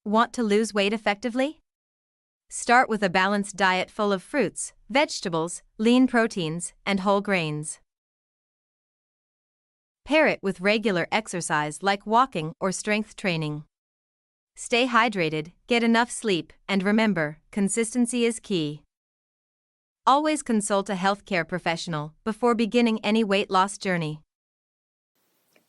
Want to lose weight effectively? Start with a balanced diet full of fruits, vegetables, lean proteins, and whole grains. Pair it with regular exercise like walking or strength training. Stay hydrated, get enough sleep, and remember, consistency is key. Always consult a healthcare professional before beginning any weight loss journey.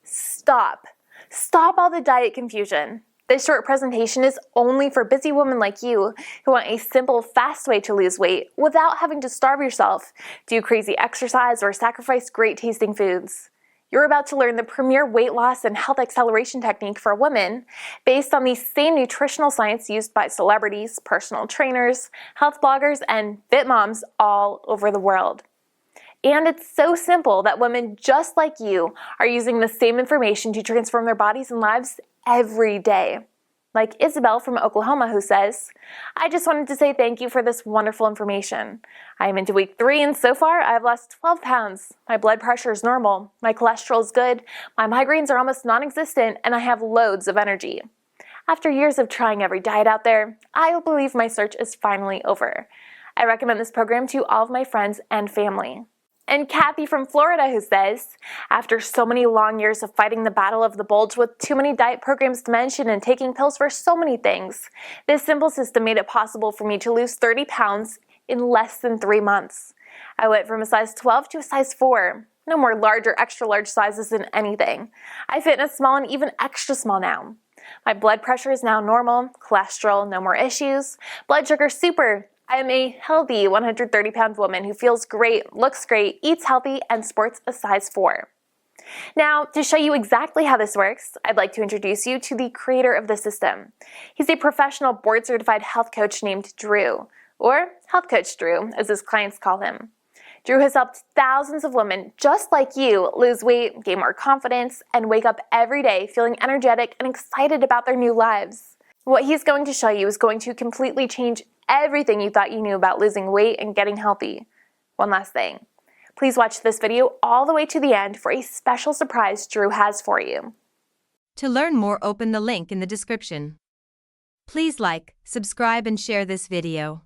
Stop. Stop all the diet confusion. This short presentation is only for busy women like you who want a simple, fast way to lose weight without having to starve yourself, do crazy exercise, or sacrifice great tasting foods. You're about to learn the premier weight loss and health acceleration technique for women based on the same nutritional science used by celebrities, personal trainers, health bloggers, and fit moms all over the world. And it's so simple that women just like you are using the same information to transform their bodies and lives every day. Like Isabel from Oklahoma, who says, "I just wanted to say thank you for this wonderful information. I am into week 3 and so far I've lost 12 pounds. My blood pressure is normal, my cholesterol is good, my migraines are almost non-existent, and I have loads of energy. After years of trying every diet out there, I believe my search is finally over. I recommend this program to all of my friends and family." And Kathy from Florida, who says, "After so many long years of fighting the battle of the bulge with too many diet programs to mention and taking pills for so many things, this simple system made it possible for me to lose 30 pounds in less than 3 months. I went from a size 12 to a size 4. No more large or extra large sizes in anything. I fit in a small and even extra small now. My blood pressure is now normal, cholesterol, no more issues, blood sugar super. I am a healthy 130-pound woman who feels great, looks great, eats healthy, and sports a size 4. Now, to show you exactly how this works, I'd like to introduce you to the creator of the system. He's a professional board-certified health coach named Drew, or Health Coach Drew, as his clients call him. Drew has helped thousands of women just like you lose weight, gain more confidence, and wake up every day feeling energetic and excited about their new lives. What he's going to show you is going to completely change everything you thought you knew about losing weight and getting healthy. One last thing. Please watch this video all the way to the end for a special surprise Drew has for you. To learn more, open the link in the description. Please like, subscribe, and share this video.